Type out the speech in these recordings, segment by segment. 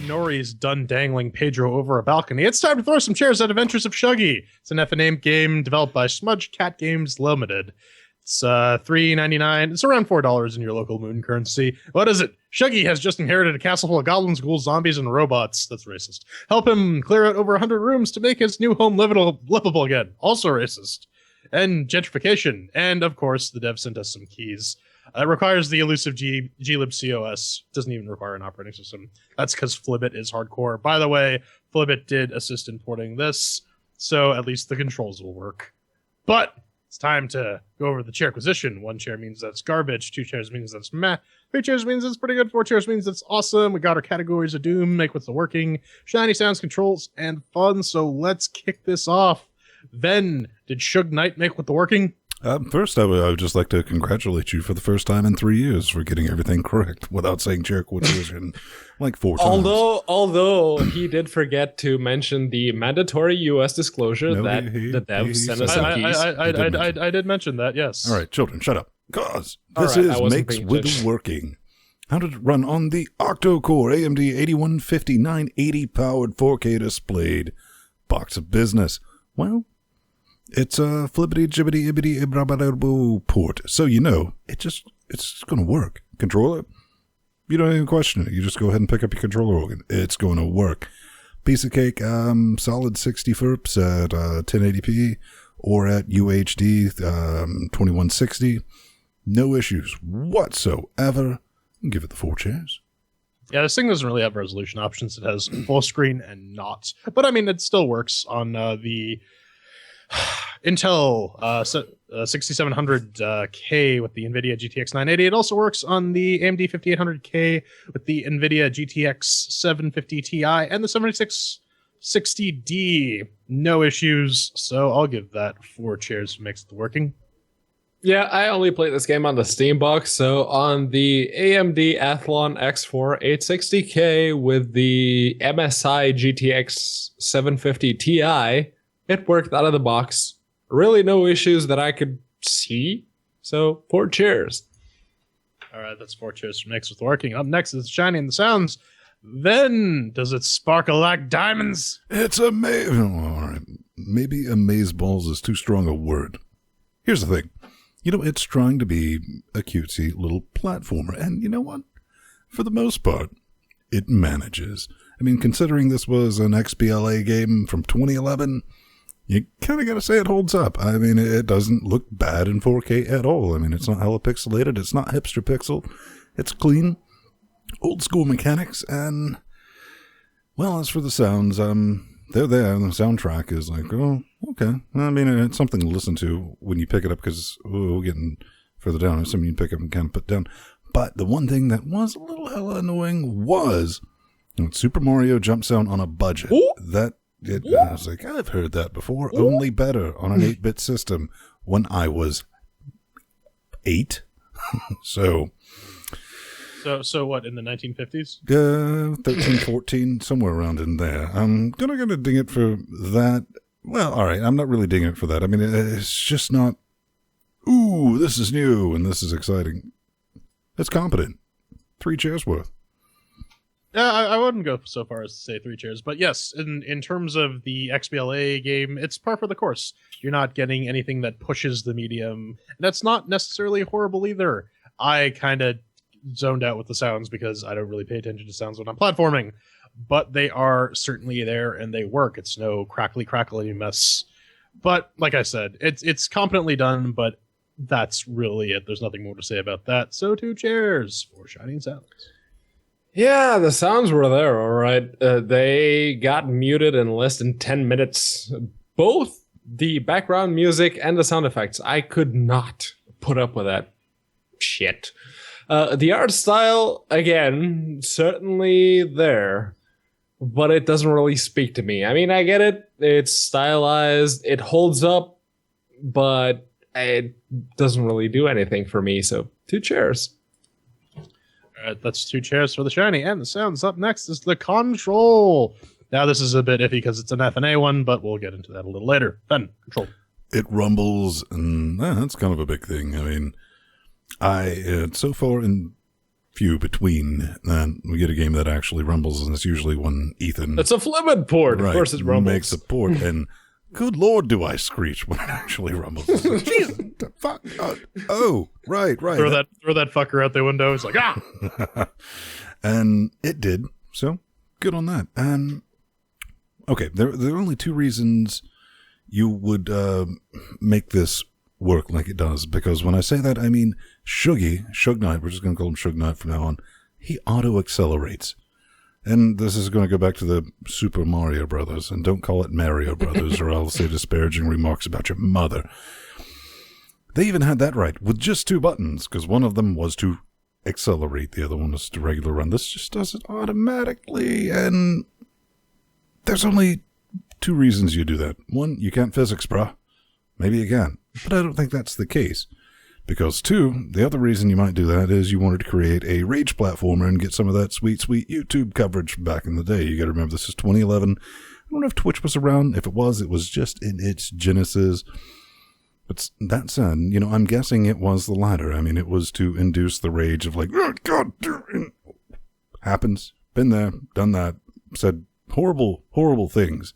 Nori's done dangling Pedro over a balcony, it's time to throw some chairs at Adventures of Shuggy. It's an F&A game developed by Smudged Cat Games Limited. It's $3.99. It's around $4 in your local moon currency. What is it? Shuggy has just inherited a castle full of goblins, ghouls, zombies, and robots. That's racist. Help him clear out over 100 rooms to make his new home livable again. Also racist. And gentrification. And, of course, the dev sent us some keys. It requires the elusive glibcOS. Doesn't even require an operating system. That's because Flibbit is hardcore. By the way, Flibbit did assist in porting this, so at least the controls will work. But it's time to go over the chairquisition. 1 chair means that's garbage. 2 chairs means that's meh. 3 chairs means it's pretty good. 4 chairs means it's awesome. We got our categories of doom, make what's the working, shiny sounds, controls, and fun. So let's kick this off. Then, did Shug Knight make what the working? First, I would just like to congratulate you for the first time in 3 years for getting everything correct without saying CHAIRQUISITION like 4 times. Although he did forget to mention the mandatory U.S. disclosure that the dev sent us some keys. I did mention that, yes. All right, children, shut up. Cause this is makes with working. How did it run on the octo-core AMD 8150 980 powered 4K displayed box of business? Well, it's a flippity jibbity ibbity ibrabadabo port, so you know it's going to work. Controller, you don't even question it. You just go ahead and pick up your controller organ. It's going to work. Piece of cake. Solid 60 FERPs at 1080p or at UHD 2160. No issues whatsoever. Give it the 4 chairs. Yeah, this thing doesn't really have resolution options. It has full screen and not, but I mean it still works on the Intel 6700K with the NVIDIA GTX 980. It also works on the AMD 5800K with the NVIDIA GTX 750 Ti and the 7660D. No issues, so I'll give that 4 chairs makes it working. Yeah, I only played this game on the Steam box, so on the AMD Athlon X4 860K with the MSI GTX 750 Ti, it worked out of the box. Really no issues that I could see. So 4 cheers. All right, that's 4 cheers for Mix with Working. Up next is Shiny and the Sounds. Then, does it sparkle like diamonds? It's amazing. All right, maybe amazeballs is too strong a word. Here's the thing. You know, it's trying to be a cutesy little platformer. And you know what? For the most part, it manages. I mean, considering this was an XBLA game from 2011... you kind of got to say it holds up. I mean, it doesn't look bad in 4K at all. I mean, it's not hella pixelated. It's not hipster pixel. It's clean, old school mechanics. And, well, as for the sounds, they're there. And the soundtrack is like, oh, okay. I mean, it's something to listen to when you pick it up because we're getting further down. It's something you pick up and kind of put down. But the one thing that was a little hella annoying was Super Mario jump sound on a budget. Ooh. I was like, I've heard that before. Ooh. Only better on an 8-bit system when I was 8. So what, in the 1950s? 13, 14, somewhere around in there. I'm gonna ding it for that. Well, all right, I'm not really dinging it for that. I mean, it's just not, ooh, this is new and this is exciting. It's competent. 3 chairs worth. Yeah, I wouldn't go so far as to say 3 chairs, but yes, in terms of the XBLA game, it's par for the course. You're not getting anything that pushes the medium. That's not necessarily horrible either. I kind of zoned out with the sounds because I don't really pay attention to sounds when I'm platforming, but they are certainly there and they work. It's no crackly mess. But like I said, it's competently done, but that's really it. There's nothing more to say about that. So 2 chairs for Shining Sounds. Yeah, the sounds were there, all right. They got muted in less than 10 minutes. Both the background music and the sound effects. I could not put up with that shit. The art style, again, certainly there, but it doesn't really speak to me. I mean, I get it. It's stylized. It holds up, but it doesn't really do anything for me. So 2 chairs. That's 2 chairs for the Shiny and the Sounds. Up next is the Control. Now this is a bit iffy because it's an F&A one, but we'll get into that a little later. Then, Control. It rumbles, and that's kind of a big thing. I mean, so far in few between that we get a game that actually rumbles, and it's usually when Ethan... It's a flippant port. Of course it rumbles. Makes a port, and good Lord, do I screech when it actually rumbles. Jesus, the fuck? Oh, right. Throw that fucker out the window. It's like, ah! And it did, so good on that. And, okay, there are only two reasons you would make this work like it does, because when I say that, I mean Shuggy, Shug Knight, we're just going to call him Shug Knight from now on, he auto-accelerates. And this is going to go back to the Super Mario Brothers, and don't call it Mario Brothers or I'll say disparaging remarks about your mother. They even had that right, with just two buttons, because one of them was to accelerate, the other one was to regular run. This just does it automatically, and there's only two reasons you do that. One, you can't physics, bruh. Maybe you can, but I don't think that's the case. Because two, the other reason you might do that is you wanted to create a rage platformer and get some of that sweet, sweet YouTube coverage from back in the day. You got to remember, this is 2011. I don't know if Twitch was around. If it was just in its genesis. But that said, I'm guessing it was the latter. I mean, it was to induce the rage of like, oh, God, happens, been there, done that, said horrible, horrible things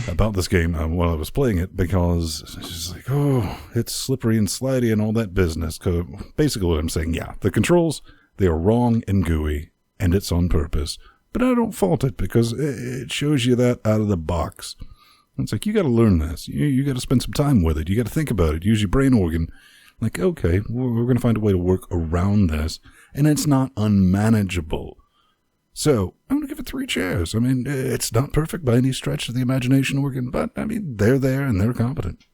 about this game while I was playing it, because it's just like, oh, it's slippery and slidey and all that business. Cause basically what I'm saying, yeah, the controls, they are wrong and gooey, and it's on purpose. But I don't fault it, because it shows you that out of the box. It's like, you got to learn this. You got to spend some time with it. You got to think about it. Use your brain organ. Like, okay, we're going to find a way to work around this, and it's not unmanageable. So, I'm going to give it 3 chairs. I mean, it's not perfect by any stretch of the imagination organ, but, I mean, they're there and they're competent.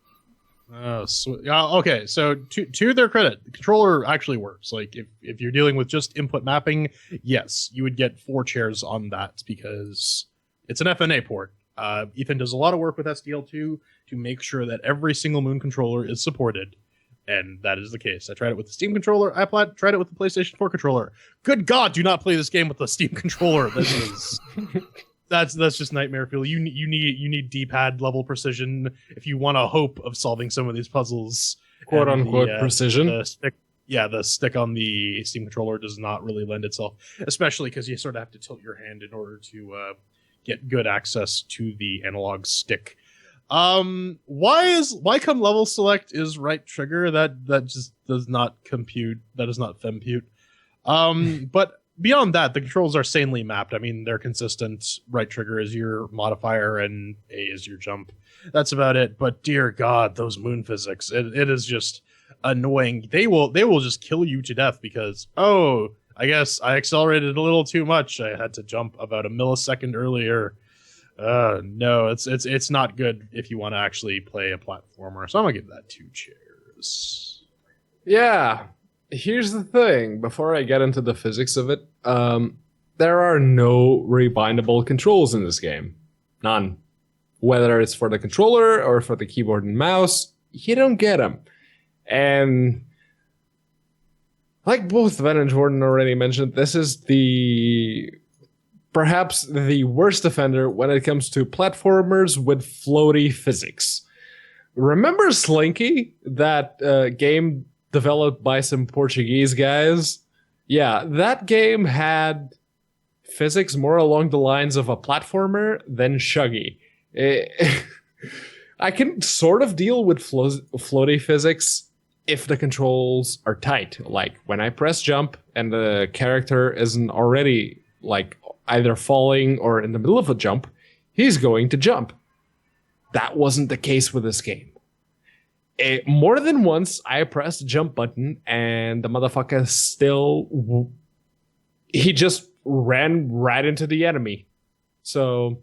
Oh, okay. So, to their credit, the controller actually works. Like, if you're dealing with just input mapping, yes, you would get 4 chairs on that, because it's an FNA port. Ethan does a lot of work with SDL2 to make sure that every single Moon controller is supported. And that is the case. I tried it with the Steam controller. I tried it with the PlayStation 4 controller. Good God, do not play this game with the Steam controller. That's just nightmare fuel. You need D-pad level precision if you want a hope of solving some of these puzzles. Quote unquote precision. The stick on the Steam controller does not really lend itself, especially because you sort of have to tilt your hand in order to get good access to the analog stick. Why come level select is right trigger? That just does not compute. That is not fempute. But beyond that, the controls are sanely mapped. I mean, they're consistent. Right trigger is your modifier and A is your jump. That's about it. But dear God, those moon physics, it is just annoying. They will just kill you to death because, oh, I guess I accelerated a little too much. I had to jump about a millisecond earlier. No, it's not good if you want to actually play a platformer. So I'm gonna give that 2 chairs. Yeah. Here's the thing. Before I get into the physics of it, there are no rebindable controls in this game. None. Whether it's for the controller or for the keyboard and mouse, you don't get them. And like both Ben and Jordan already mentioned, this is perhaps the worst offender when it comes to platformers with floaty physics. Remember Slinky, that game developed by some Portuguese guys? Yeah, that game had physics more along the lines of a platformer than Shuggy. I can sort of deal with floaty physics if the controls are tight. Like when I press jump and the character isn't already like either falling or in the middle of a jump, he's going to jump. That wasn't the case with this game. More than once, I pressed the jump button and the motherfucker he just ran right into the enemy. So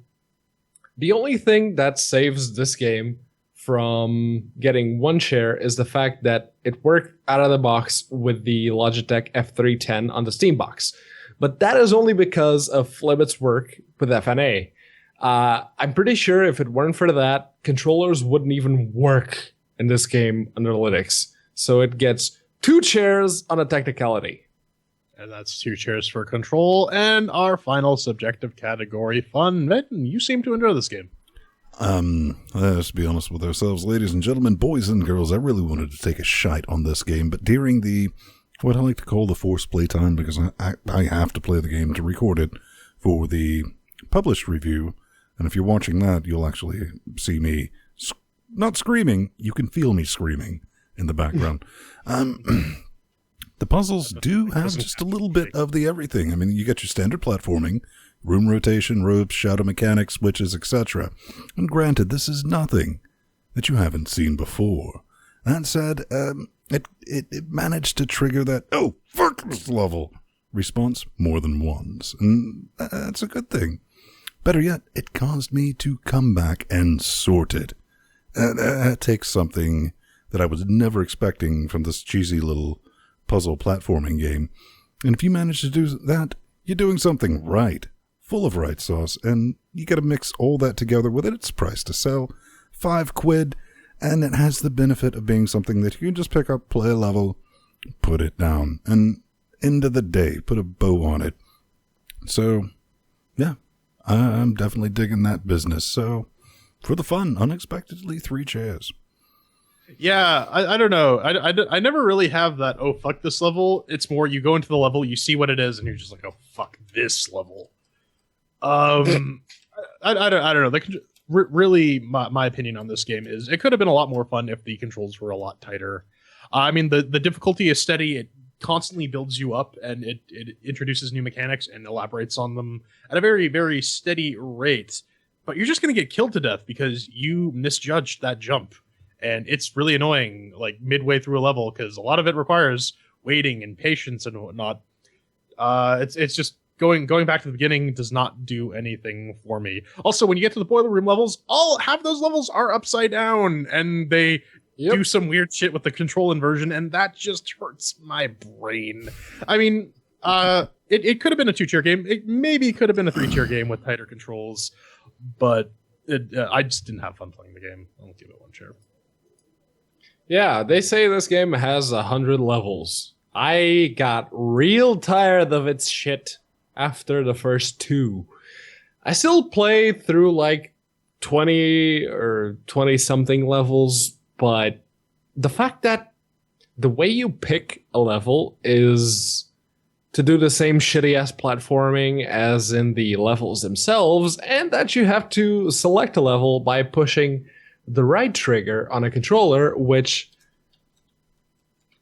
the only thing that saves this game from getting 1 chair is the fact that it worked out of the box with the Logitech F310 on the Steam box. But that is only because of Flibbit's work with FNA. I'm pretty sure if it weren't for that, controllers wouldn't even work in this game under Linux. So it gets 2 chairs on a technicality. And that's 2 chairs for control. And our final subjective category, fun. Benton, you seem to enjoy this game. Let's be honest with ourselves, ladies and gentlemen, boys and girls. I really wanted to take a shite on this game, but during the what I like to call the forced playtime, because I have to play the game to record it for the published review. And if you're watching that, you'll actually see me not screaming. You can feel me screaming in the background. The puzzles do have just a little bit of the everything. I mean, you get your standard platforming, room rotation, ropes, shadow mechanics, switches, etc. And granted, this is nothing that you haven't seen before. That said, it managed to trigger that, oh, fuck this level response more than once. And that's a good thing. Better yet, it caused me to come back and sort it. That takes something that I was never expecting from this cheesy little puzzle platforming game. And if you manage to do that, you're doing something right, full of right sauce, and you gotta mix all that together with its price to sell, £5, and it has the benefit of being something that you can just pick up, play a level, put it down, and end of the day, put a bow on it. So, yeah, I'm definitely digging that business. So, for the fun, unexpectedly 3 chairs. Yeah, I don't know. I never really have that, oh, fuck this level. It's more you go into the level, you see what it is, and you're just like, oh, fuck this level. I don't know. Really, my opinion on this game is it could have been a lot more fun if the controls were a lot tighter. I mean, the difficulty is steady. It constantly builds you up, and it introduces new mechanics and elaborates on them at a very, very steady rate. But you're just going to get killed to death because you misjudged that jump. And it's really annoying, like midway through a level, because a lot of it requires waiting and patience and whatnot. It's just going back to the beginning does not do anything for me. Also, when you get to the boiler room levels, half those levels are upside down, and they do some weird shit with the control inversion, and that just hurts my brain. I mean, it could have been a 2-tier game. It maybe could have been a 3-tier game with tighter controls, but I just didn't have fun playing the game. I'll give it 1 chair. Yeah, they say this game has 100 levels. I got real tired of its shit after the first 2. I still play through like 20 or 20 something levels, but the fact that the way you pick a level is to do the same shitty ass platforming as in the levels themselves, and that you have to select a level by pushing the right trigger on a controller, which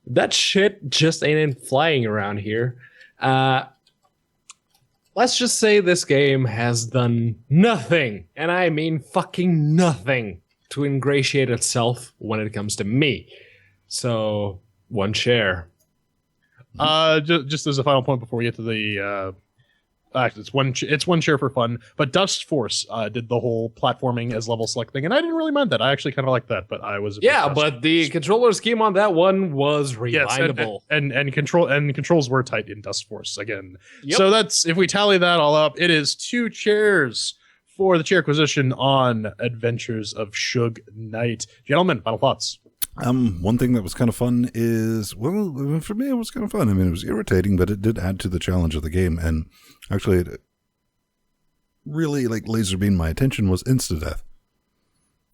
that shit just ain't flying around here. Let's just say this game has done nothing, and I mean fucking nothing, to ingratiate itself when it comes to me. So, 1 chair. Just as a final point before we get to the actually, it's one chair for fun, but Dust Force did the whole platforming as level select thing, and I didn't really mind that. I actually kind of liked that, but I was but the controller scheme on that one was reliable. Yes, and controls were tight in Dust Force again. Yep. So that's, if we tally that all up, it is 2 chairs for the Chairquisition on Adventures of Shug Knight. Gentlemen, final thoughts. One thing that was kind of fun is, well, for me, it was kind of fun. I mean, it was irritating, but it did add to the challenge of the game. And actually, it really, like, laser beamed my attention was insta-death.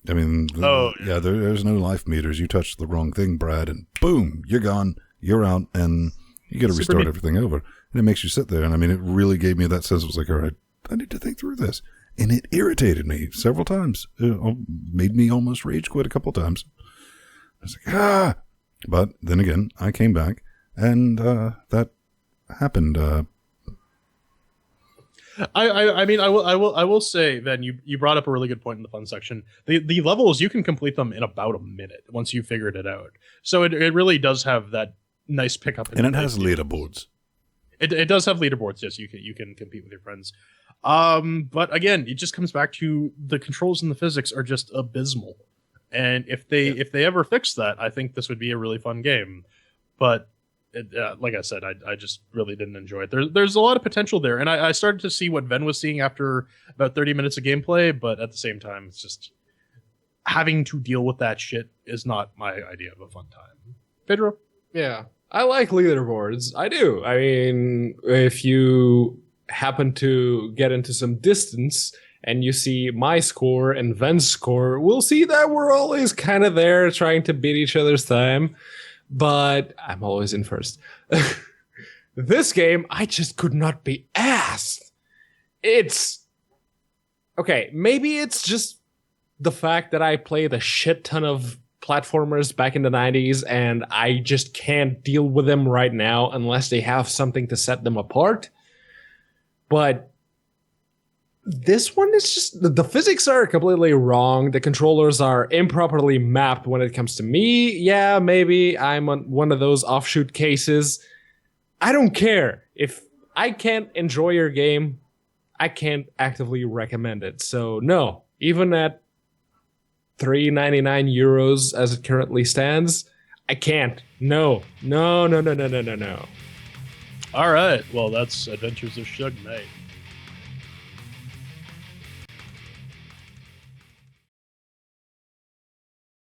I mean, yeah, there's no life meters. You touch the wrong thing, Brad, and boom, you're gone, you're out, and you got to restart everything over. And it makes you sit there. And I mean, it really gave me that sense. It was like, all right, I need to think through this. And it irritated me several times. It made me almost rage quit a couple times. I was like, But then again, I came back, and that happened. I mean, I will say, then you brought up a really good point in the fun section. The levels, you can complete them in about a minute once you figured it out. So it really does have that nice pickup. And it has leaderboards. It does have leaderboards. Yes, you can compete with your friends. But again, it just comes back to the controls and the physics are just abysmal. And if they ever fix that, I think this would be a really fun game. But like I said, I just really didn't enjoy it. There's a lot of potential there, and I started to see what Ven was seeing after about 30 minutes of gameplay. But at the same time, it's just having to deal with that shit is not my idea of a fun time. Pedro? Yeah, I like leaderboards. I do. I mean, if you happen to get into some distance and you see my score and Ven's score, we'll see that we're always kind of there trying to beat each other's time. but I'm always in first. This game, I just could not be asked. It's okay. Maybe it's just the fact that I played a shit ton of platformers back in the 90s and I just can't deal with them right now unless they have something to set them apart. But this one is just, the physics are completely wrong. The controllers are improperly mapped when it comes to me. Yeah, maybe I'm on one of those offshoot cases. I don't care. If I can't enjoy your game, I can't actively recommend it. So no, even at €3.99 as it currently stands, I can't. No. All right. Well, that's Adventures of Shug Knight.